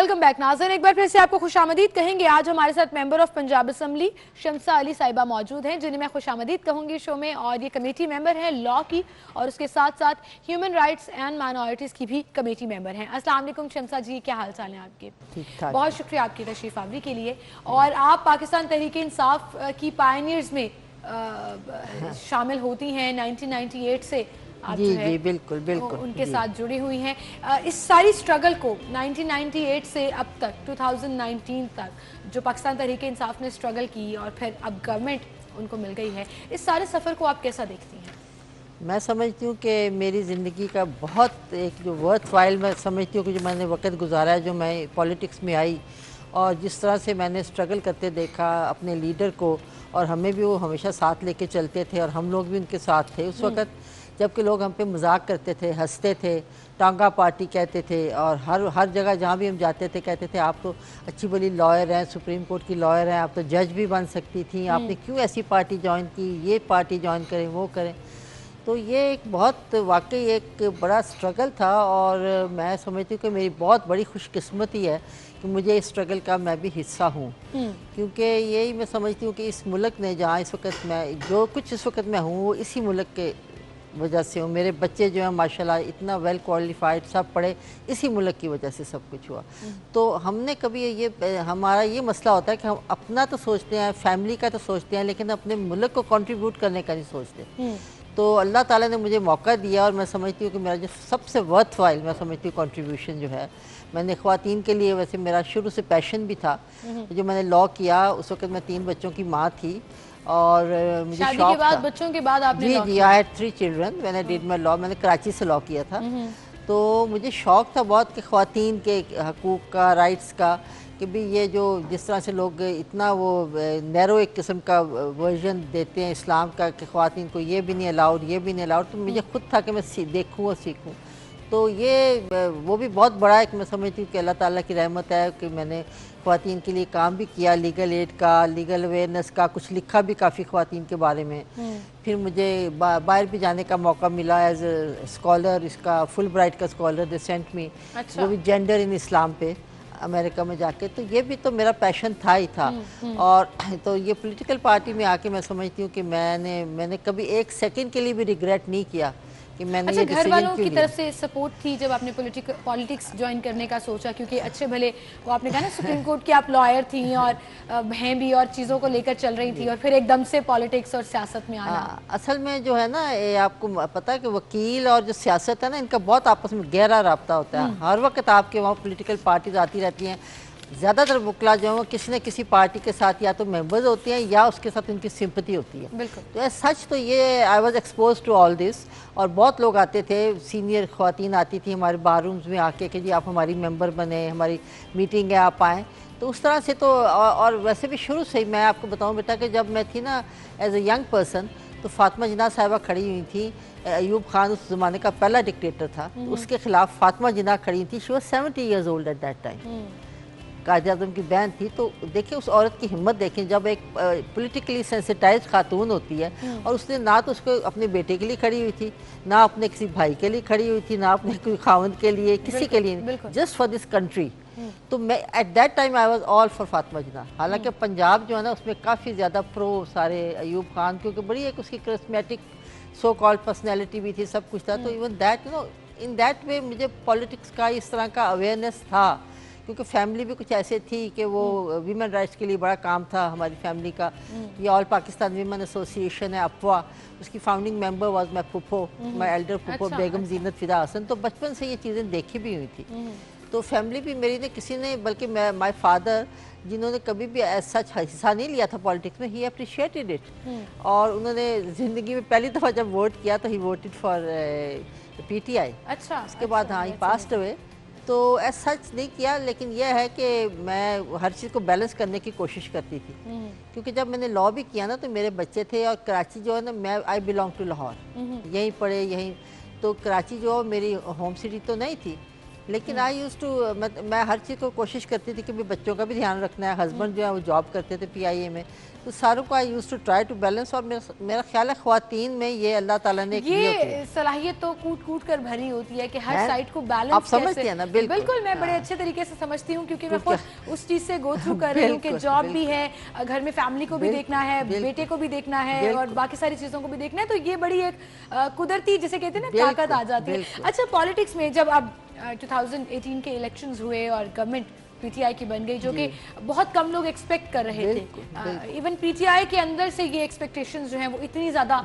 Welcome back नाज़रीन, एक बार फिर से आपको खुशामदीद कहेंगे। आज हमारे साथ member of Punjab assembly Shamsa Ali साहिबा मौजूद हैं, जिन्हें मैं खुशामदीद कहूंगी शो में। और ये कमेटी मेंबर हैं लॉ की, और उसके साथ साथ ह्यूमन राइट्स एंड माइनॉरिटीज़ की भी कमेटी मेंबर हैं। अस्सलाम वालेकुम शमसा जी, क्या हाल चाल है आपके? बहुत शुक्रिया आपकी तशरीफ आवरी के लिए। और आप पाकिस्तान तहरीक इंसाफ की पायनियर्स में शामिल होती हैं 1998 से। आप जी जो है जी बिल्कुल बिल्कुल उनके साथ जुड़ी हुई हैं। इस सारी स्ट्रगल को 1998 से अब तक 2019 तक जो पाकिस्तान तहरीक इंसाफ ने स्ट्रगल की और फिर अब गवर्नमेंट उनको मिल गई है, इस सारे सफ़र को आप कैसा देखती हैं? मैं समझती हूँ कि मेरी ज़िंदगी का बहुत एक जो वर्थ वाइल मैं समझती हूँ कि जो मैंने वक्त गुजारा है, जो मैं पॉलिटिक्स में आई और जिस तरह से मैंने स्ट्रगल करते देखा अपने लीडर को, और हमें भी वो हमेशा साथ लेके चलते थे और हम लोग भी उनके साथ थे उस वक़्त, जबकि लोग हम पे मजाक करते थे, हंसते थे, टांगा पार्टी कहते थे, और हर जगह जहाँ भी हम जाते थे कहते थे आप तो अच्छी बड़ी लॉयर हैं, सुप्रीम कोर्ट की लॉयर हैं, आप तो जज भी बन सकती थी, आपने क्यों ऐसी पार्टी ज्वाइन की, ये पार्टी ज्वाइन करें वो करें। तो ये एक बहुत वाकई एक बड़ा स्ट्रगल था, और मैं समझती हूँ कि मेरी बहुत बड़ी खुशकिस्मती है कि मुझे इस स्ट्रगल का मैं भी हिस्सा हूँ, क्योंकि यही मैं समझती हूँ कि इस मुल्क ने जहाँ इस वक्त मैं जो कुछ इस वक्त मैं हूँ वो इसी मुल्क के वजह से हूँ। मेरे बच्चे जो हैं माशाल्लाह इतना वेल क्वालिफाइड, सब पढ़े, इसी मुल्क की वजह से सब कुछ हुआ। तो हमने कभी ये हमारा ये मसला होता है कि हम अपना तो सोचते हैं, फैमिली का तो सोचते हैं, लेकिन अपने मुल्क को कंट्रीब्यूट करने का नहीं सोचते। तो अल्लाह ताला ने मुझे मौका दिया, और मैं समझती हूँ कि मेरा जो सबसे वर्थ वाइल मैं समझती हूँ कंट्रीब्यूशन जो है, मैंने ख़वातीन के लिए, वैसे मेरा शुरू से पैशन भी था। जो मैंने लॉ किया उस वक्त मैं 3 बच्चों की माँ थी, और मुझे शादी शौक के बाद था। बच्चों के बाद आपने जी लॉ जी, I had 3 children when I did my law. मैंने कराची से लॉ किया था। तो मुझे शौक था बहुत कि ख़वातीन के हकूक़ का, राइट्स का, कि भी ये जो जिस तरह से लोग इतना वो नैरो एक किस्म का वर्जन देते हैं इस्लाम का कि ख़वातीन को ये भी नहीं अलाउड, ये भी नहीं अलाउड, तो मुझे खुद था कि मैं देखूँ और सीखूँ। तो ये वो भी बहुत बड़ा एक मैं समझती हूँ कि अल्लाह ताला की रहमत है कि मैंने ख़वातीन के लिए काम भी किया, लीगल एड का, लीगल अवेयरनेस का, कुछ लिखा भी काफ़ी ख़वातीन के बारे में। फिर मुझे बाहर भी जाने का मौका मिला एज ए स्कॉलर, इसका फुल ब्राइट का स्कॉलर दे सेंट मी, वो भी जेंडर इन इस्लाम पे अमेरिका में जाके। तो ये भी तो मेरा पैशन था ही था। और तो ये पॉलिटिकल पार्टी में आके मैं समझती हूँ कि मैंने कभी एक सेकंड के लिए भी रिग्रेट नहीं किया कि मैंने अच्छा, ये घर डिसीजन वालों क्यों की लिया। तरफ से सपोर्ट थी जब आपने पॉलिटिक्स ज्वाइन करने का सोचा? क्योंकि अच्छे भले वो आपने कहा ना सुप्रीम कोर्ट की आप लॉयर थी और हैं भी, और चीज़ों को लेकर चल रही थी, और फिर एकदम से पॉलिटिक्स और सियासत में आना। असल में जो है ना, ये आपको पता है कि वकील और जो सियासत है ना, इनका बहुत आपस में गहरा राब्ता होता है। हर वक्त आपके वहाँ पॉलिटिकल पार्टीज आती रहती हैं। ज़्यादातर वकला जो है किसी न किसी पार्टी के साथ या तो मेंबर्स होती हैं या उसके साथ उनकी सिंपति होती है। तो सच तो ये I was expose to all this, और बहुत लोग आते थे, सीनियर ख़वातीन आती थी हमारे बार रूम्स में आके कि जी आप हमारी मेंबर बने, हमारी मीटिंग है, आप आएँ। तो उस तरह से तो और वैसे भी शुरू से ही मैं आपको बताऊँ बेटा कि जब मैं थी ना एज ए यंग पर्सन, तो फातिमा जिन्ना साहिबा खड़ी हुई थी। अयूब खान उस ज़माने का पहला डिक्टेटर था, तो उसके खिलाफ फातिमा जिन्ना खड़ी थी। She was 70 years old at that time, Quaid Azam की बहन थी। तो देखिए उस औरत की हिम्मत देखें, जब एक पॉलिटिकली सेंसिटाइज खातून होती है, और उसने ना तो उसको अपने बेटे के लिए खड़ी हुई थी, ना अपने किसी भाई के लिए खड़ी हुई थी, ना अपने कोई खावंद के लिए, किसी के लिए, जस्ट फॉर दिस कंट्री। तो मैं at that time I was all for Fatima Jinnah. हालांकि पंजाब जो है ना उसमें काफ़ी ज़्यादा प्रो सारे अयूब खान, क्योंकि बड़ी एक उसकी करिस्मेटिक सो कॉल्ड पर्सनैलिटी भी थी, सब कुछ था। तो even that in that way मुझे पॉलिटिक्स का इस तरह का अवेयरनेस था, क्योंकि फैमिली भी कुछ ऐसे थी कि वो वीमेन राइट्स के लिए बड़ा काम था हमारी फैमिली का। ये ऑल पाकिस्तान वीमेन एसोसिएशन है अफवा, उसकी फाउंडिंग मेंबर वाज माय फूफो, माय एल्डर फूफो बेगम जीनत फिदा हसन। तो बचपन से ये चीज़ें देखी भी हुई थी। तो फैमिली भी मेरी ने किसी ने, बल्कि माय फादर जिन्होंने कभी भी सच हिस्सा नहीं लिया था पॉलिटिक्स में, ही अप्रिशिएटेड इट। और उन्होंने ज़िंदगी में पहली दफ़ा जब वोट किया तो ही वोटेड फॉर पीटीआई। अच्छा, उसके बाद हाँ ही पास्ट हुए। तो ऐसा सच नहीं किया, लेकिन यह है कि मैं हर चीज़ को बैलेंस करने की कोशिश करती थी। क्योंकि जब मैंने लॉ भी किया ना तो मेरे बच्चे थे, और कराची जो है ना, मैं आई बिलोंग टू लाहौर, यहीं पढ़े यहीं। तो कराची जो मेरी होम सिटी तो नहीं थी, लेकिन आई यूज़ टू मैं हर चीज़ को कोशिश करती थी कि बच्चों का भी ध्यान रखना है। हस्बैंड जो है वो जॉब करते थे पीआईए में, تو ساروں کو I use to try to balance, اور میرا خیال ہے خواتین میں یہ اللہ تعالیٰ نے یہ صلاحیت تو کوٹ کوٹ کر بھری ہوتی ہے کہ ہر سائٹ کو بیلنس آپ سمجھتے ہیں نا؟ بالکل میں بڑے اچھے طریقے سے سمجھتی ہوں، کیونکہ میں خود اس چیز سے گو تھرو کر رہی ہوں کہ جاب بھی ہے، گھر میں فیملی کو بھی دیکھنا ہے، بیٹے کو بھی دیکھنا ہے، اور باقی ساری چیزوں کو بھی دیکھنا ہے، تو یہ بڑی ایک قدرتی جسے کہتے ہیں نا طاقت آ جاتی ہے۔ اچھا پالیٹکس میں جب اب 2018 کے الیکشنز ہوئے اور گورنمنٹ پی ٹی آئی کی بن گئی، جو کہ بہت کم لوگ ایکسپیکٹ کر رہے تھے، ایون پی ٹی آئی کے اندر سے یہ ایکسپیکٹیشنز جو ہیں وہ اتنی زیادہ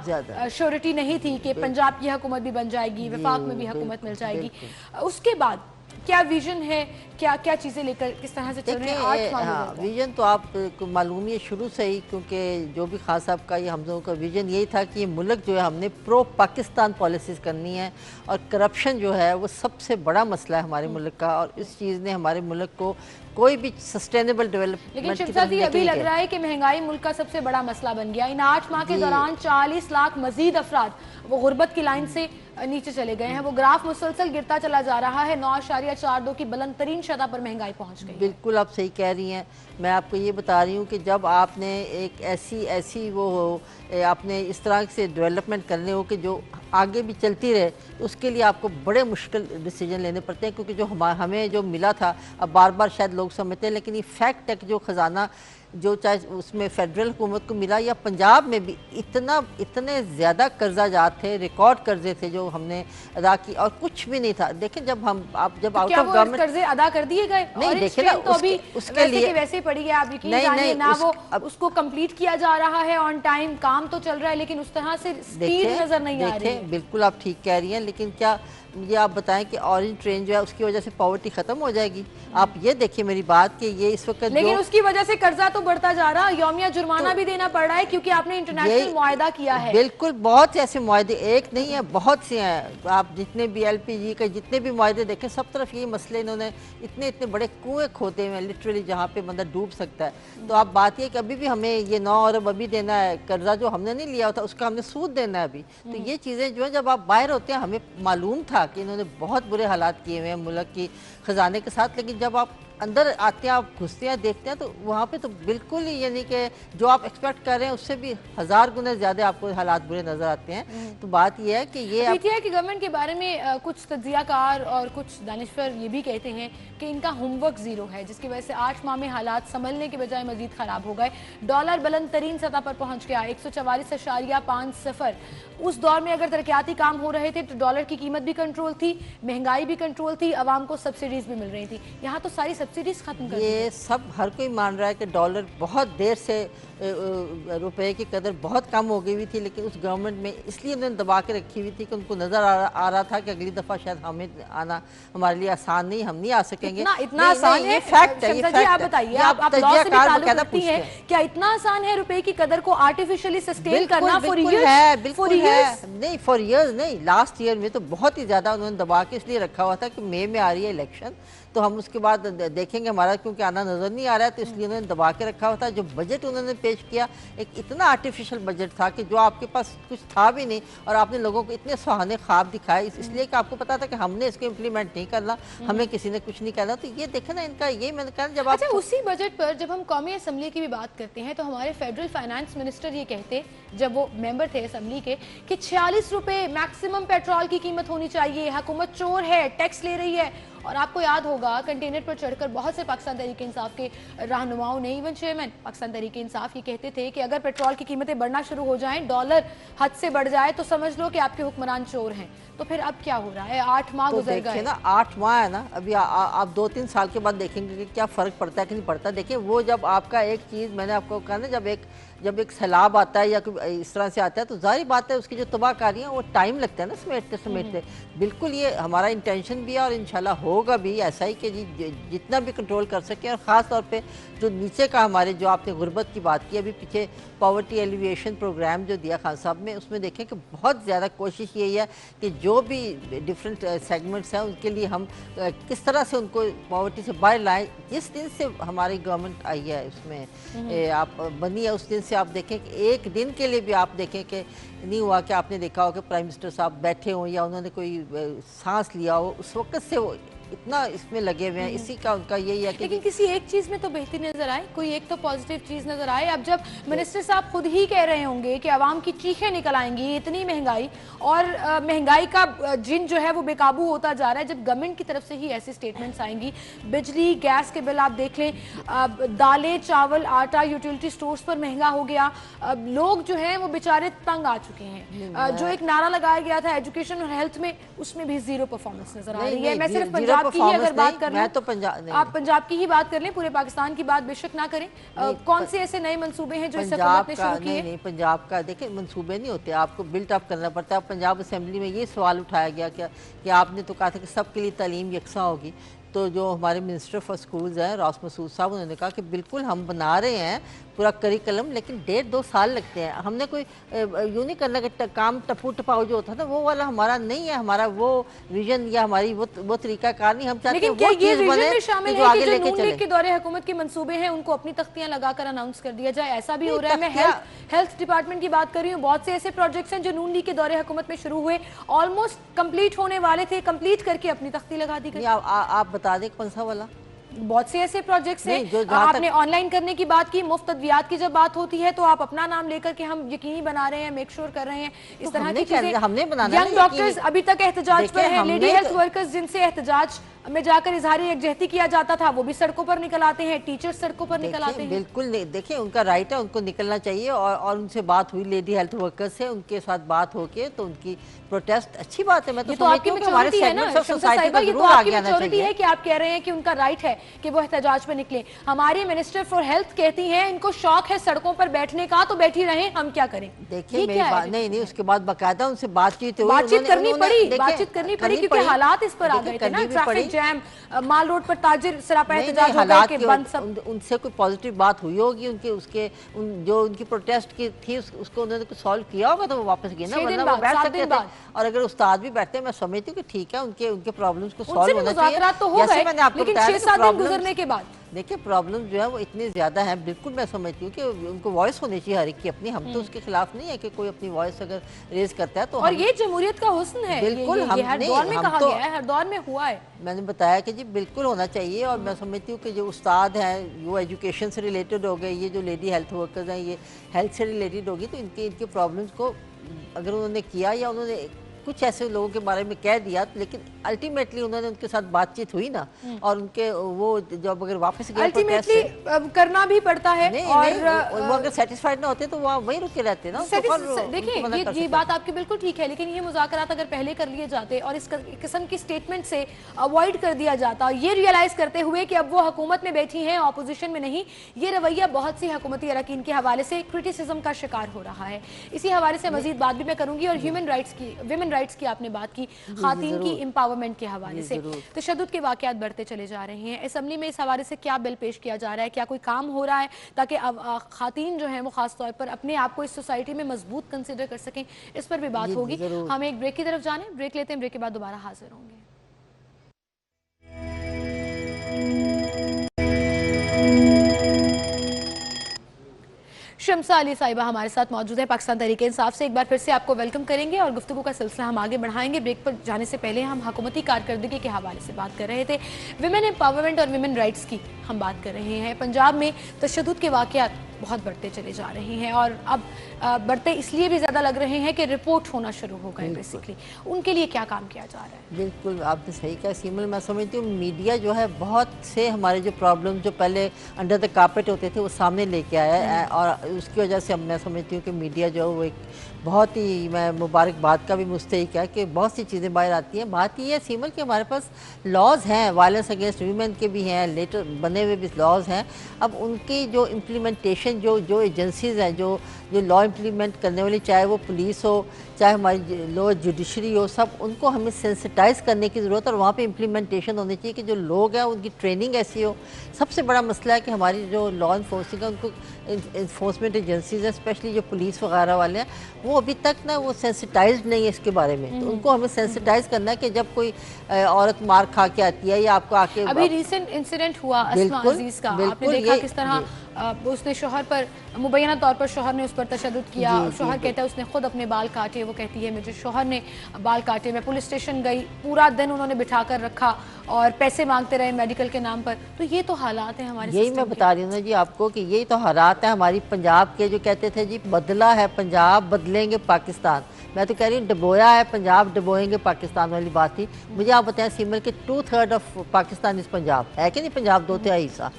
شیورٹی نہیں تھی کہ پنجاب کی حکومت بھی بن جائے گی، وفاق میں بھی حکومت مل جائے گی۔ اس کے بعد کیا ویژن ہے، کیا چیزیں لے کر کس طرح سے چل رہے ہیں؟ ویژن تو آپ کو معلوم ہے شروع سے ہی، کیونکہ جو بھی خان صاحب کا یہ ہم لوگوں کا ویژن یہی تھا کہ یہ ملک جو ہے ہم نے پرو پاکستان پالیسیز کرنی ہے، اور کرپشن جو ہے وہ سب سے بڑا مسئلہ ہے ہمارے ملک کا، اور اس چیز نے ہمارے ملک کو کوئی بھی سسٹینیبل ڈیولپمنٹ لیکن شمسا جی ابھی لگ رہا ہے کہ مہنگائی ملک کا سب سے بڑا مسئلہ بن گیا۔ ان 8 ماہ کے دوران 40 لاکھ مزید افراد وہ غربت کی لائن سے نیچے چلے گئے ہیں، وہ گراف مسلسل گرتا چلا جا رہا ہے، 9.42 کی بلند ترین شرح پر مہنگائی پہنچ گئی۔ بالکل آپ صحیح کہہ رہی ہیں۔ میں آپ کو یہ بتا رہی ہوں کہ جب آپ نے ایک ایسی وہ ہو، آپ نے اس طرح سے ڈیولپمنٹ کرنے ہو کہ جو آگے بھی چلتی رہے، تو اس کے لیے آپ کو بڑے مشکل ڈیسیجن لینے پڑتے ہیں، کیونکہ جو ہمیں جو ملا تھا، اب بار بار شاید لوگ سمجھتے ہیں، لیکن یہ فیکٹ ہے کہ جو خزانہ جو چاہے اس میں فیڈرل حکومت کو ملا یا پنجاب میں بھی اتنے زیادہ قرضہ جات تھے، ریکارڈ قرضے تھے جو ہم نے ادا کی، اور کچھ بھی نہیں تھا۔ دیکھیں جب آپ جب آؤٹ آف گورنمنٹ قرضے ادا کر دیے گئے، نہیں دیکھیں نا اس کے لیے ویسے ہی پڑی ہے، آپ یقین جانیے نہ وہ اس کو کمپلیٹ کیا جا رہا ہے آن ٹائم، کام تو چل رہا ہے لیکن اس طرح سے سپیڈ نظر نہیں آ رہی ہے۔ بالکل آپ ٹھیک کہہ رہی ہیں، لیکن کیا یہ آپ بتائیں کہ اورنج ٹرین جو ہے اس کی وجہ سے پاورٹی ختم ہو جائے گی؟ آپ یہ دیکھیں میری بات کہ یہ اس وقت لیکن اس کی وجہ سے قرضہ تو بڑھتا جا رہا، یومیہ جرمانہ بھی دینا پڑ رہا ہے کیونکہ آپ نے انٹرنیشنل معاہدہ کیا ہے۔ بالکل، بہت سے ایسے معاہدے، ایک نہیں ہے بہت سے ہیں، آپ جتنے بھی ایل پی جی کے جتنے بھی معاہدے دیکھیں سب طرف یہی مسئلے، انہوں نے اتنے بڑے کنویں کھودے ہوئے ہیں لٹرلی جہاں پہ بندہ ڈوب سکتا ہے۔ تو آپ بات یہ کہ ابھی بھی ہمیں یہ 9 ارب ابھی دینا ہے، قرضہ جو ہم نے نہیں لیا ہوتا اس کا ہم نے سود دینا ہے ابھی۔ تو یہ چیزیں جو ہیں جب آپ باہر ہوتے ہیں، ہمیں معلوم تھا کہ انہوں نے بہت برے حالات کیے ہوئے ہیں ملک کی خزانے کے ساتھ، لیکن جب آپ اندر آتے ہیں، آپ گھستے ہیں، دیکھتے ہیں، تو وہاں پہ تو بالکل ہی یعنی کہ جو آپ ایکسپیکٹ کر رہے ہیں اس سے بھی 1000 گنا زیادہ آپ کو حالات برے نظر آتے ہیں۔ تو بات یہ ہے کہ یہ پی ٹی آئی کی گورنمنٹ کے بارے میں کچھ تجزیہ کار اور کچھ دانشور یہ بھی کہتے ہیں کہ ان کا ہوم ورک زیرو ہے، جس کی وجہ سے 8 ماہ میں حالات سنبھلنے کے بجائے مزید خراب ہو گئے۔ ڈالر بلند ترین سطح پر پہنچ گیا 144.50۔ اس دور میں اگر ترقیاتی کام ہو رہے تھے تو ڈالر کی قیمت بھی کنٹرول تھی، مہنگائی بھی کنٹرول تھی، عوام کو سبسڈیز بھی مل رہی تھی۔ یہاں تو ساری سبسڈیز ختم کر دی۔ یہ سب ہر کوئی مان رہا ہے کہ ڈالر بہت دیر سے روپے کی قدر بہت کم ہو گئی ہوئی تھی، لیکن اس گورنمنٹ میں اس لیے انہوں نے دبا کے رکھی ہوئی تھی کہ ان کو نظر آ رہا تھا کہ اگلی دفعہ شاید ہمیں آنا ہمارے لیے آسان نہیں، ہم نہیں آ سکیں گے۔ اتنا آسان ہے؟ شمسا جی آپ بتائیے، آپ لاء سے بھی تعلق رکھتی ہیں، کیا اتنا آسان ہے روپے کی قدر کو آرٹیفیشلی سسٹین کرنا فور ایئرز؟ بالکل ہے، نہیں فور ایئرز نہیں، لاسٹ ایئر میں تو بہت ہی زیادہ انہوں نے دبا کے اس لیے رکھا ہوا تھا کہ مئی میں آ رہی ہے الیکشن، تو ہم اس کے بعد دیکھیں گے، ہمارا کیونکہ آنا نظر نہیں آ رہا ہے، تو اس لیے انہوں نے دبا کے رکھا ہوا تھا۔ جو بجٹ انہوں نے پیش کیا ایک اتنا آرٹیفیشل بجٹ تھا کہ جو آپ کے پاس کچھ تھا بھی نہیں، اور آپ نے لوگوں کو اتنے سہانے خواب دکھائے، اس لیے کہ آپ کو پتا تھا کہ ہم نے اس کو امپلیمنٹ نہیں کرنا، ہمیں کسی نے کچھ نہیں کرنا۔ تو یہ دیکھیں نا ان کا یہ میں نے کہا جب آپ اسی بجٹ پر جب ہم قومی اسمبلی کی بھی بات کرتے ہیں تو ہمارے فیڈرل فائنانس منسٹر یہ کہتے جب وہ ممبر تھے اسمبلی کے کہ 46 روپے میکسیمم پیٹرول کی قیمت ہونی چاہیے، حکومت چور ہے، ٹیکس لے رہی ہے۔ اور آپ کو یاد ہوگا کنٹینر پر چڑھ کر بہت سے پاکستان تحریک انصاف کے رہنماؤں نے، ایون چیئرمین پاکستان تحریک انصاف یہ کہتے تھے کہ اگر پیٹرول کی قیمتیں بڑھنا شروع ہو جائیں، ڈالر حد سے بڑھ جائے تو سمجھ لو کہ آپ کے حکمران چور ہیں۔ تو پھر اب کیا ہو رہا ہے؟ 8 ماہ گزر گئے نا، 8 ماہ ہے نا، ابھی آپ 2-3 سال کے بعد دیکھیں گے کہ کیا فرق پڑتا ہے کہ نہیں پڑتا۔ دیکھیں وہ جب آپ کا ایک چیز میں نے آپ کو کہا نا، جب ایک سیلاب آتا ہے یا اس طرح سے آتا ہے تو ظاہری بات ہے اس کی جو تباہ کاری ہیں وہ ٹائم لگتا ہے نا سمیٹتے۔ بالکل یہ ہمارا انٹینشن بھی ہے اور انشاءاللہ ہوگا بھی ایسا ہی کہ جتنا بھی کنٹرول کر سکیں، اور خاص طور پہ جو نیچے کا ہمارے جو آپ نے غربت کی بات کی، ابھی پیچھے پاورٹی ایلیویشن پروگرام جو دیا خان صاحب میں، اس میں دیکھیں کہ بہت زیادہ کوشش یہی ہے کہ جو بھی ڈفرینٹ سیگمنٹس ہیں ان کے لیے ہم کس طرح سے ان کو پاورٹی سے باہر لائیں۔ جس دن سے ہماری گورنمنٹ آئی ہے اس میں آپ بنی ہے، اس دن سے آپ دیکھیں کہ ایک دن کے لیے بھی آپ دیکھیں کہ नहीं हुआ कि आपने देखा हो कि प्राइम मिनिस्टर साहब बैठे हों या उन्होंने कोई सांस लिया हो, उस वक्त से वो इतना इसमें लगे हुए हैं, इसी का उनका यही है कि लेकिन किसी एक चीज में तो बेहतरी नजर आए, कोई एक तो पॉजिटिव चीज नजर आए। अब जब मिनिस्टर साहब खुद ही कह रहे होंगे कि आवाम की चीखें निकल आएंगी, इतनी महंगाई और महंगाई का जिन जो है वो बेकाबू होता जा रहा है, जब गवर्नमेंट की तरफ से ही ऐसी स्टेटमेंट्स आएंगी, बिजली गैस के बिल आप देख लें, दालें चावल आटा यूटिलिटी स्टोर्स पर महंगा हो गया, लोग जो हैं वो बेचारे तंग आ चुके हैं। जो एक नारा लगाया गया था एजुकेशन और हेल्थ में, उसमें भी जीरो परफॉर्मेंस नजर आ रही है। मैं सिर्फ पंजाब की ही अगर बात कर लूं, तो आप पंजाब की ही बात कर लें, पूरे पाकिस्तान की बात बेशक ना करें। कौन से ऐसे नए मंसूबे हैं जो इस हुकूमत ने शुरू किए? नहीं, पंजाब का देखिए मंसूबे नहीं होते, आपको बिल्ट अप करना पड़ता है। पंजाब असेंबली में ये सवाल उठाया गया कि आपने तो कहा था कि सबके लिए तालीम यकसा होगी, तो जो हमारे मिनिस्टर फॉर स्कूल्स हैं रास मसूद साहब, उन्होंने कहा कि बिल्कुल हम बना रहे हैं पूरा करिकुलम, लेकिन 1.5-2 साल लगते हैं। हमने कोई यूँ नहीं करना कि काम टपू टपाऊ जो होता था वो वाला हमारा नहीं है, हमारा वो विजन या हमारी वो तरीका कार नहीं। हम चाहते हैं वो चीज़ बने शामिल जो है आगे कि लेके जो नून लीग के दौरे हुकूमत के मंसूबे हैं उनको अपनी तख्तियां लगाकर अनाउंस कर दिया जाए, ऐसा भी हो रहा है। मैं हेल्थ डिपार्टमेंट की बात कर रही हूँ, बहुत से ऐसे प्रोजेक्ट्स हैं जो नून लीग के दौरे हुकूमत में शुरू हुए, ऑलमोस्ट कंप्लीट होने वाले थे, कंप्लीट करके अपनी तख्ती लगा दी गई। आप बता दें कौन सा वाला? बहुत से ऐसे प्रोजेक्ट्स हैं। आपने ऑनलाइन करने की बात की, मुफ्त अद्वियात की जब बात होती है तो आप अपना नाम लेकर के हम यकीनी बना रहे हैं, मेक श्योर कर रहे हैं, इस तरह की चीजें हमने बनाना। यंग डॉक्टर्स अभी तक एहतजाज पर हैं, लेडी हेल्थ वर्कर्स जिनसे एहतजाज में जाकर इजहार यकजहती किया जाता था वो भी सड़कों पर निकल आते हैं, टीचर्स सड़कों पर निकल आते हैं। बिल्कुल देखिए उनका राइट है, उनको निकलना चाहिए। और उनसे बात हुई लेडी हेल्थ वर्कर्स से, उनके साथ बात होके तो उनकी प्रोटेस्ट अच्छी बात है। मैं तो आपकी मैच्योरिटी है ना शमसा साहिबा, ये तो आपकी मैच्योरिटी है कि आप कह रहे हैं कि उनका राइट है कि वो एहतजाज पे निकले। हमारी मिनिस्टर फॉर हेल्थ कहती हैं इनको शौक है सड़कों पर बैठने का, तो बैठी रहें, हम क्या करें? देखिए मेरी बात नहीं, उसके बाद बाकायदा उनसे बातचीत करनी पड़ी क्योंकि हालात इस पर आ गए थे ना, ट्रैफिक जैम, माल रोड पर ताजिर सरापा एहतजाज हो गए कि बंद सब। उनसे कोई पॉजिटिव बात हुई होगी, उनके जो उनकी प्रोटेस्ट की थी उसको उन्होंने कुछ सॉल्व किया होगा तो वो वापस गए ना, वरना वो बैठ सकते थे। और अगर उस्ताद भी बैठते हैं, मैं समझती हूँ कि ठीक है, उनके प्रॉब्लम्स को सॉल्व होना चाहिए। तो हो गए, लेकिन 6-7 दिन गुजरने के बाद देखिए प्रॉब्लम जो है वो इतनी ज्यादा है। बिल्कुल मैं समझती हूँ कि उनको वॉइस होनी चाहिए हर एक की अपनी, हम तो उसके खिलाफ नहीं है कि कोई अपनी वॉइस अगर रेज करता है तो। और ये जमहूरियत का हुस्न है, बिल्कुल हर दौर में कहा गया है, हर दौर में हुआ है। मैंने बताया कि जी बिल्कुल होना चाहिए। और मैं समझती हूँ कि जो उस्ताद हैं वो एजुकेशन से रिलेटेड हो गए, ये जो लेडी हेल्थ वर्कर्स हैं ये हेल्थ से रिलेटेड होगी, तो इनके प्रॉब्लम्स को अगर उन्होंने किया या उन्होंने कुछ ऐसे लोगों के बारे में कह दिया, लेकिन अल्टीमेटली उन्होंने उनके साथ बातचीत हुई ना, और उनके वो जब अगर वापस गए अल्टीमेटली करना भी पड़ता है। और वो अगर सेटिस्फाइड ना होते तो वहाँ वहीं रुके रहते ना। देखिए ये बात आपकी बिल्कुल ठीक है, लेकिन ये मुज़ाकरात अगर पहले कर लिए जाते और इस किस्म की स्टेटमेंट से अवॉइड कर दिया जाता, ये रियलाइज करते हुए कि अब वो हुकूमत में बैठी हैं, ऑपोजिशन में नहीं, ये रवैया बहुत सी हुकूमती अरकान के हवाले से क्रिटिसिज्म का शिकार हो रहा है। इसी हवाले से मजीद बात भी मैं करूंगी। और ह्यूमन राइट्स की आपने बात की, खातीन की एम्पावरमेंट के हवाले से तशद्दुद के वाक़यात बढ़ते चले जा रहे हैं। असेंबली में इस हवाले से क्या बिल पेश किया जा रहा है, क्या कोई काम हो रहा है ताकि खातीन जो है वो खास तौर पर अपने आप को इस सोसाइटी में मजबूत कंसिडर कर सकें, इस पर भी बात होगी। हम एक ब्रेक की तरफ जाने, ब्रेक लेते हैं, ब्रेक के बाद दोबारा हाजिर होंगे। शमसा अली साहिबा हमारे साथ मौजूद है। पाकिस्तान तहरीक इंसाफ से एक बार फिर से आपको वेलकम करेंगे और गुफ्तगू का सिलसिला हम आगे बढ़ाएंगे। ब्रेक पर जाने से पहले हम हुकूमती कारकर्दगी के हवाले से बात कर रहे थे, विमेन एम्पावरमेंट और विमेन राइट्स की हम बात कर रहे हैं। पंजाब में तशद्दुद के वाक़यात बहुत बढ़ते चले जा रहे हैं और अब बढ़ते इसलिए भी ज़्यादा लग रहे हैं कि रिपोर्ट होना शुरू हो गए। बेसिकली उनके लिए क्या काम किया जा रहा है? बिल्कुल आपने सही कहा सीमल। मैं समझती हूँ मीडिया जो है बहुत से हमारे जो प्रॉब्लम जो पहले अंडर द कारपेट होते थे वो सामने लेके आया है, और उसकी वजह से मैं समझती हूँ कि मीडिया जो है वो एक बहुत ही, मैं मुबारकबाद का भी मुस्तहिक है कि बहुत सी चीज़ें बाहर आती हैं। बात ये है सीमल कि हमारे पास लॉज हैं, वायलेंस अगेंस्ट वीमेन के भी हैं, लेटर बने हुए भी लॉज हैं। अब उनकी जो इम्प्लीमेंटेशन जो एजेंसीज़ हैं जो लॉ इम्प्लीमेंट करने वाली, चाहे वो पुलिस हो चाहे हमारी लोअर जुडिशरी हो, सब उनको हमें सेंसिटाइज करने की ज़रूरत है। और वहाँ पे इम्प्लीमेंटेशन होनी चाहिए कि जो लोग हैं उनकी ट्रेनिंग ऐसी हो। सबसे बड़ा मसला है कि हमारी जो लॉ इन्फोर्सिंग है उनको इन्फोर्समेंट एजेंसीज हैं, स्पेशली जो पुलिस वगैरह वाले हैं, वो अभी तक ना वो सेंसिटाइज नहीं है इसके बारे में। तो उनको हमें सेंसिटाइज करना है कि जब कोई औरत मार खा के आती है या आपको आके, अभी रिसेंट इंसिडेंट हुआ अस्मा अजीज का, आपने देखा किस तरह उसने शोहर पर मुबैना तौर पर शोहर ने उस पर तशद्दुद किया। शोहर कहता है उसने खुद अपने बाल काटे, वो कहती है मुझे शोहर ने बाल काटे, मैं पुलिस स्टेशन गई, पूरा दिन उन्होंने बिठा कर रखा और पैसे मांगते रहे मेडिकल के नाम पर। तो ये तो हालात हैं हमारे, यही मैं बता रही हूँ ना जी आपको कि यही तो हालात हैं हमारी पंजाब के, जो कहते थे जी बदला है पंजाब बदलेंगे पाकिस्तान। मैं तो कह रही हूँ डबोया है पंजाब डबोएंगे पाकिस्तान वाली बात थी। मुझे आप बताएं सिमर के 2/3 ऑफ पाकिस्तान इस पंजाब है कि नहीं, पंजाब 2/3 हिस्सा।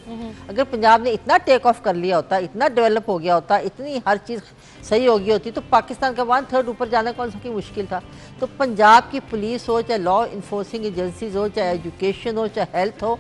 अगर पंजाब ने इतना टेक ऑफ कर लिया होता, इतना डेवलप हो गया होता, इतनी हर चीज़ सही हो गई होती, तो पाकिस्तान का 1/3 ऊपर जाना कौन सा की मुश्किल था। तो पंजाब की पुलिस हो, चाहे लॉ इन्फोर्सिंग एजेंसीज हो, चाहे एजुकेशन हो, चाहे हेल्थ हो,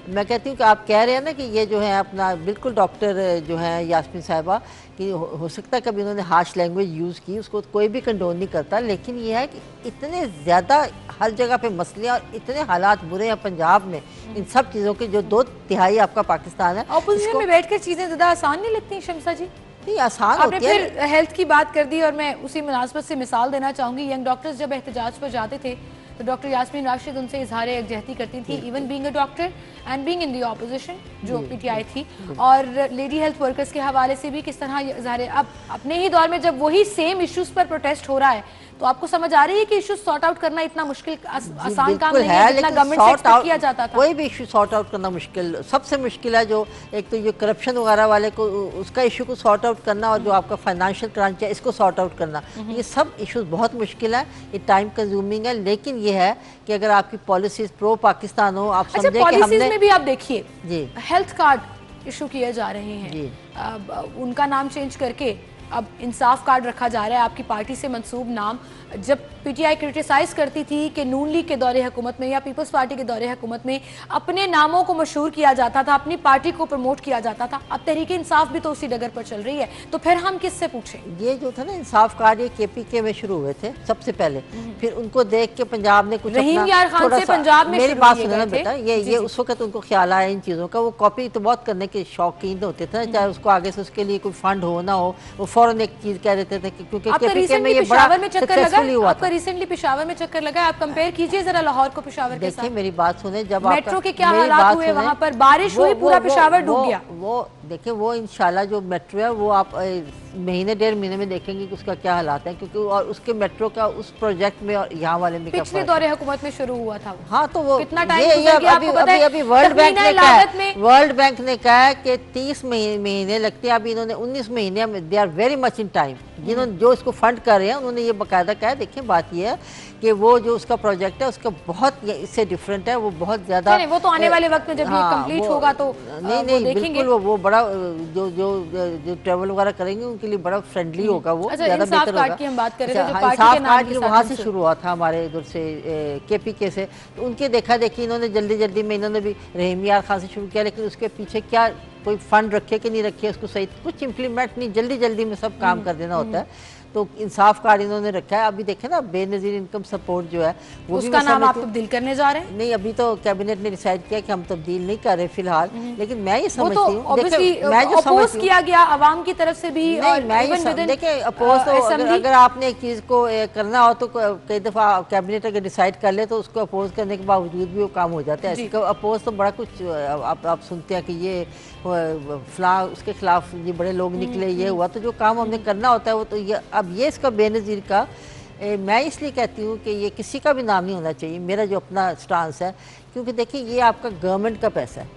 मैं कहती हूँ कि आप कह रहे हैं ना कि ये जो है अपना बिल्कुल डॉक्टर जो है यास्मीन साहिबा कि हो सकता है कभी उन्होंने हार्श लैंग्वेज यूज़ की, उसको कोई भी कंडोन नहीं करता, लेकिन ये है कि इतने ज़्यादा हर जगह पे मसले और इतने हालात बुरे हैं पंजाब में इन सब चीज़ों के, जो 2/3 आपका पाकिस्तान है। ऑपोजिशन में बैठ कर चीज़ें ज़्यादा आसान नहीं लगती शम्सा जी? नहीं आसान आपने होती है। फिर हेल्थ की बात कर दी और मैं उसी मुनासबत से मिसाल देना चाहूँगी। यंग डॉक्टर्स जब एहतजाज पर जाते थे तो डॉक्टर यास्मीन राशिद उनसे इजहार यकजहती करती थी, even being a doctor and being in the opposition जो पीटीआई थी। और लेडी हेल्थ वर्कर्स के हवाले से भी किस तरह इजहार, अब अपने ही दौर में जब वही सेम इश्यूज पर प्रोटेस्ट हो रहा है तो आपको समझ आ रही है कि इश्यूज सॉर्ट आउट करना इतना मुश्किल आसान काम नहीं है जितना गवर्नमेंट से एक्सपेक्ट किया जाता था। कोई भी इशू सॉर्ट आउट करना मुश्किल, सबसे मुश्किल है जो एक तो ये करप्शन वगैरह वाले को उसका इशू को सॉर्ट आउट करना, और जो आपका फाइनेंशियल क्रंच है इसको सॉर्ट आउट करना, ये सब इश्यूज बहुत मुश्किल है, ये टाइम कंज्यूमिंग है। लेकिन ये है कि अगर आपकी पॉलिसीज प्रो पाकिस्तान हो, आप समझे कि हमने में भी आप देखिए जी हेल्थ कार्ड इशू किए जा रहे हैं, उनका नाम चेंज करके अब इंसाफ कार्ड रखा जा रहा है, आपकी पार्टी से मंसूब नाम। जब पीटीआई क्रिटिसाइज करती थी कि नून लीग के दौरे हुकूमत में या पीपल्स पार्टी के दौरे हुकूमत में अपने नामों को मशहूर किया जाता था, अपनी पार्टी को प्रमोट किया जाता था, अब तहरीक इंसाफ भी तो उसी डगर पर चल रही है, तो फिर हम किससे पूछें? ये जो था ना इंसाफ कार्ड ये केपीके में शुरू हुए थे सबसे पहले, फिर उनको देख के पंजाब ने कुछ रहीम यार खान से पंजाब में मेरी बात सुनो ना बेटा, ये उस वक्त उनको ख्याल आया इन चीज़ों का, वो कॉपी तो बहुत करने के शौकीन होते थे, चाहे उसको आगे से उसके लिए कोई फंड हो ना हो, वो फौरन एक चीज़ कह देते थे क्योंकि केपीके में ये बड़ा सक्सेसफुल हुआ था। रिसेंटली पेशावर में चक्कर लगा, आप कंपेयर कीजिए जरा लाहौर को पेशावर के साथ। देखिए मेरी बात सुने, जब मेट्रो के क्या हालात हुए वहां पर, बारिश हुई पूरा पेशावर डूब गया। वो देखिए वो इंशाल्लाह जो मेट्रो है वो आप महीने 1.5 महीने में देखेंगे कि उसका क्या हालात है, क्योंकि और उसके मेट्रो का उस प्रोजेक्ट में और यहाँ वाले में पिछले दौरे हुकूमत में शुरू हुआ था। हाँ तो वो कितना टाइम गुजर गया आपको पता है? अभी वर्ल्ड बैंक ने कहा है, वर्ल्ड बैंक ने कहा है कि 30 महीने लगते हैं, अभी इन्होंने 19 महीने, they are very much in time. जिन्होंने जो इसको फंड कर रहे हैं उन्होंने ये बाकायदा कहा है। देखिए बात ये है कि वो जो उसका प्रोजेक्ट है उसका बहुत इससे डिफरेंट है, वो बहुत ज्यादा, वो तो आने वाले वक्त में जब ये कंप्लीट होगा तो नहीं बिल्कुल वो बड़ा जो ट्रेवल वगैरह करेंगे उनके लिए बड़ा फ्रेंडली होगा, वो ज्यादा बेहतर होगा। हम बात कर रहे थे, इंसाफ कार्ड वहाँ से शुरू हुआ था हमारे इधर से केपीके से, तो उनके देखा देखी इन्होंने जल्दी में इन्होंने भी रहीम यार खान से शुरू किया, लेकिन उसके पीछे क्या कोई फंड रखे कि नहीं रखे उसको सही कुछ इम्प्लीमेंट नहीं, जल्दी में सब काम कर देना होता है। तो इंसाफ कार्ड इन्होंने रखा है। अभी देखें ना बेनजीर इनकम सपोर्ट जो है वो उसका नाम आप तब्दील करने जा रहे हैं? नहीं अभी तो कैबिनेट ने डिसाइड किया कि हम तब्दील नहीं कर रहे फिलहाल, लेकिन मैं ये समझती हूँ मैं जो अपोज किया गया आवाम की तरफ से भी, देखिए अपोज तो अगर आपने एक चीज़ को करना हो तो कई दफ़ा कैबिनेट अगर डिसाइड कर ले तो उसको अपोज करने के बावजूद भी वो काम हो जाता है। अपोज तो बड़ा कुछ आप सुनते हैं कि ये फला उसके खिलाफ ये बड़े लोग निकले, ये हुआ, तो जो काम हमने करना होता है वो तो ये अब ये इसका बेनज़ीर का मैं इसलिए कहती हूँ कि ये किसी का भी नाम नहीं होना चाहिए, मेरा जो अपना स्टांस है, क्योंकि देखिए ये आपका गवर्नमेंट का पैसा है,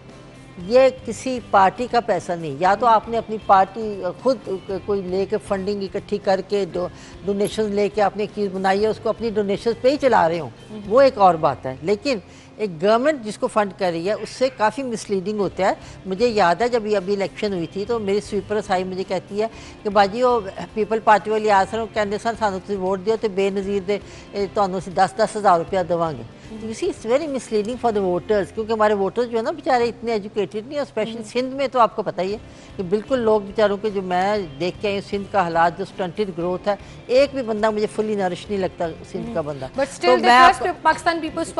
ये किसी पार्टी का पैसा नहीं। या तो आपने अपनी पार्टी खुद कोई लेके फंडिंग इकट्ठी करके डोनेशन लेके आपने एक चीज़ बनाई है, उसको अपनी डोनेशन पे ही चला रहे हो, वो एक और बात है। लेकिन एक गवर्नमेंट जिसको फंड कर रही है उससे काफ़ी मिसलीडिंग होता है। मुझे याद है जब ये अभी इलेक्शन हुई थी तो मेरी स्वीपर साई मुझे कहती है कि बाजी वो पीपल पार्टी वाली आ सर कहते सन सानू तुसीं वोट दिओ तो बेनज़ीर दे तुहानू असीं 10-10 हज़ार रुपया देवांगे। You see it's very misleading for the voters, क्योंकि हमारे वोटर्स जो है ना बेचारे इतने एजुकेटेड नहीं है, स्पेशली सिंध में तो आपको पता ही है कि बिल्कुल लोग बेचारों के, जो मैं देख के आई सिंध का हालात, जो स्टंटेड ग्रोथ है, एक भी बंदा मुझे फुली नरिश नहीं लगता सिंध का बंदा।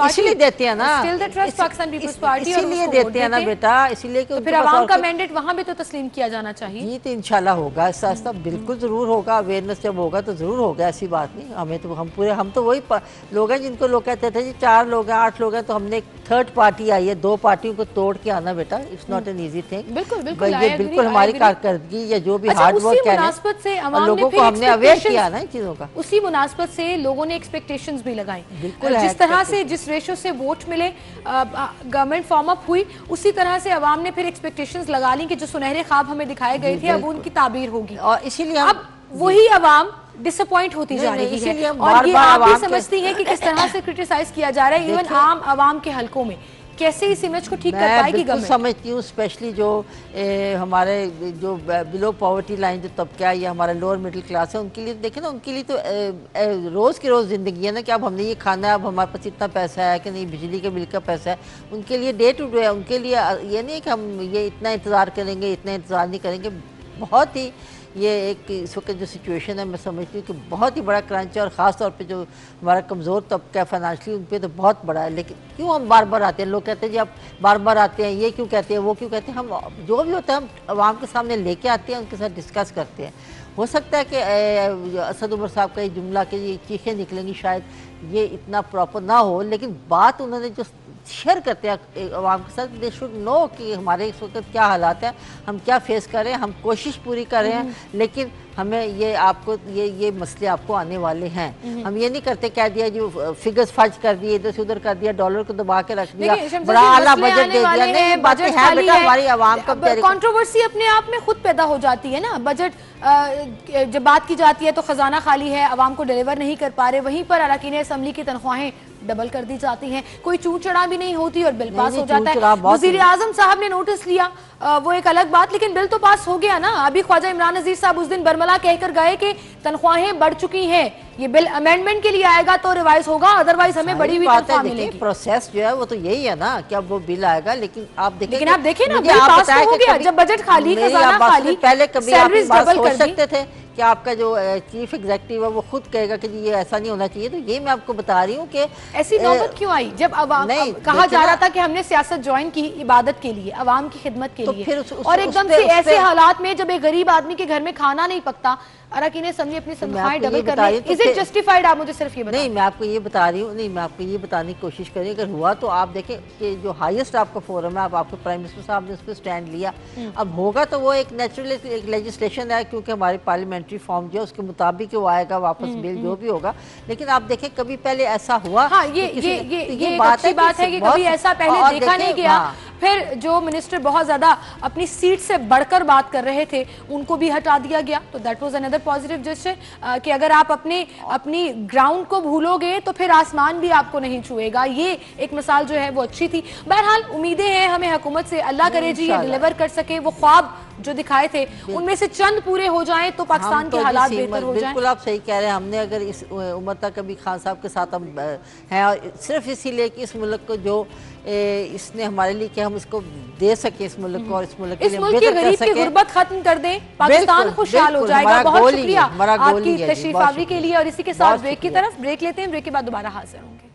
इसीलिए देते हैं ना, इसीलिए देते हैं ना बेटा, इसीलिए कि फिर आवाम का मैंडेट वहाँ भी तो तस्लीम किया जाना चाहिए। ये तो इंशाल्लाह होगा, ऐसा ऐसा बिल्कुल ज़रूर होगा, अवेयरनेस जब होगा तो ज़रूर होगा, ऐसी बात नहीं। हमें तो हम तो वही लोग हैं जिनको लोग कहते थे जी 4 4 लोग हैं, 8 लोग हैं, तो हमने एक थर्ड पार्टी आई है, 2 पार्टियों को तोड़ के आना बेटा, it's not an easy thing. बिल्कुल बिल्कुल, ये बिल्कुल हमारी कारकर्दगी या जो भी हार्ड वर्क है, लोगों को हमने अवेयर किया ना इन चीजों का। उसी मुनासबत से लोगों ने एक्सपेक्टेशंस भी लगाई। बिल्कुल, जिस तरह से, जिस रेशो से वोट मिले, गवर्नमेंट फॉर्म अप हुई, उसी तरह से अवाम ने फिर एक्सपेक्टेशंस लगा ली कि जो सुनहरे ख्वाब हमें दिखाए गए थे अब उनकी ताबीर होगी, और इसीलिए अब वही अवाम डिसअपॉइंट होती जा रही है। और ये आप भी समझती हैं कि किस तरह से क्रिटिसाइज किया जा रहा है इवन आम अवाम के हलकों में, कैसे इस इमेज को ठीक कर पाएगी गवर्नमेंट? समझती हूँ स्पेशली जो हमारे जो बिलो पॉवर्टी लाइन जो तबका है या हमारा लोअर मिडिल क्लास है, उनके लिए देखें ना, उनके लिए तो रोज़ की रोज़ ज़िंदगी है ना कि अब हमने ये खाना है, अब हमारे पास इतना पैसा है कि नहीं, बिजली के बिल का पैसा है, उनके लिए डे टू डे है। उनके लिए ये नहीं है कि हम ये इतना इंतज़ार करेंगे, इतना इंतज़ार नहीं करेंगे। बहुत ही ये एक इस वक्त जो सिचुएशन है, मैं समझती हूँ कि बहुत ही बड़ा क्रंच है, और ख़ास तौर पे जो हमारा कमज़ोर तबका है फाइनेंशियली, उन पे तो बहुत बड़ा है। लेकिन क्यों हम बार बार आते हैं? लोग कहते हैं जी आप बार बार आते हैं, ये क्यों कहते हैं, वो क्यों कहते हैं? हम जो भी होता है हम आवाम के सामने लेके आते हैं, उनके साथ डिस्कस करते हैं। हो सकता है कि असद उमर साहब का ये जुमला कि ये चीखें निकलेंगी, शायद ये इतना प्रॉपर ना हो, लेकिन बात उन्होंने जो शेयर करते हैं अवाम के साथ, दे शुड नो कि हमारे इस वक्त क्या हालात हैं, हम क्या फेस कर रहे हैं, हम कोशिश पूरी कर रहे हैं, लेकिन हमें ये आपको ये मसले आपको आने वाले हैं। हम ये नहीं करते कह दिया जो फिगर्स फर्ज कर दिए, इधर से उधर कर दिया, डॉलर को दबा के रख दिया, बड़ा आला बजट दे दिया। नहीं, बातें हैं बेटा, हमारी आवाम का कंट्रोवर्सी अपने आप में खुद पैदा हो जाती है ना। बजट जब बात की जाती है तो खजाना खाली है, आवाम को डिलीवर नहीं कर पा रहे, वहीं पर अरकान असम्बली की तनख्वाहें डबल कर दी जाती हैं, कोई चूड़ चढ़ा भी नहीं होती और बिल पास हो जाता है। वज़ीर आज़म साहब ने नोटिस लिया, वो एक अलग बात, लेकिन बिल तो पास हो गया ना। अभी ख्वाजा इमरान नज़ीर साहब उस दिन बरमला कहकर गए कि तनख्वाहें बढ़ चुकी हैं, ये बिल अमेंडमेंट के लिए आएगा तो रिवाइज होगा, अदरवाइज हमें बड़ी हुई तनख्वाह मिलेगी। प्रोसेस जो है वो तो यही है ना कि अब वो बिल आएगा, लेकिन आप देखें, लेकिन आप देखें ना, बिल पास तो हो गया, जब बजट खाली, खजाना खाली, पहले कभी आप डबल कर सकते थे कि आपका जो चीफ एग्जीक्यूटिव है वो खुद कहेगा कि ये ऐसा नहीं होना चाहिए। तो ये मैं आपको बता रही हूँ कि ऐसी नौबत क्यों आई जब कहा जा रहा था कि हमने सियासत ज्वाइन की इबादत के लिए, अवाम की खिदमत के लिए, और एकदम से ऐसे हालात में जब एक गरीब आदमी के घर में खाना नहीं पकता, अरकान असम्बली अपनी तनख्वाहें डबल कर रही है, इज इट जस्टिफाइड? आप मुझे सिर्फ ये बताइए। नहीं, मैं आपको ये बता रही हूँ, नहीं मैं आपको ये बताने की कोशिश करी, अगर हुआ तो आप देखें कि जो हाईएस्ट आपका फोरम है, आपके प्राइम मिनिस्टर साहब ने उस पर स्टैंड लिया, अब होगा तो वो एक नेचुरल एक लेजिस्लेशन है, क्योंकि हमारी पार्लियामेंट्री फॉर्म जो है उसके मुताबिक वो आएगा वापस बिल जो भी होगा। लेकिन आप देखें कभी पहले ऐसा हुआ? हाँ, ये अच्छी बात है कि कभी ऐसा पहले देखा नहीं गया। फिर जो मिनिस्टर बहुत ज्यादा अपनी सीट से बढ़कर बात कर रहे थे उनको भी हटा दिया गया, तो that was another positive gesture कि अगर आप अपनी ग्राउंड को भूलोगे तो फिर आसमान भी आपको नहीं छुएगा। ये एक मिसाल जो है वो अच्छी थी। बहरहाल उम्मीदें हैं हमें हुकूमत से, अल्लाह करे जी ये डिलीवर कर सके, वो ख्वाब जो दिखाए थे उनमें से चंद पूरे हो जाएं तो पाकिस्तान के हालात बेहतर हो जाएं। बिल्कुल आप सही कह रहे हैं। हमने अगर इस उम्र तक कभी खान साहब के साथ हम हैं, और सिर्फ इसीलिए कि इस मुल्क को जो इसने हमारे लिए कि हम इसको दे सके, इस मुल्क को, और इस मुल्क के लिए गरीब की गुर्बत खत्म कर दें, पाकिस्तान खुशहाल हो जाएगा। बहुत शुक्रिया आपकी तशरीफ आवरी के लिए। और इसी के साथ ब्रेक की तरफ ब्रेक लेते हैं, ब्रेक के बाद दोबारा हाजिर होंगे।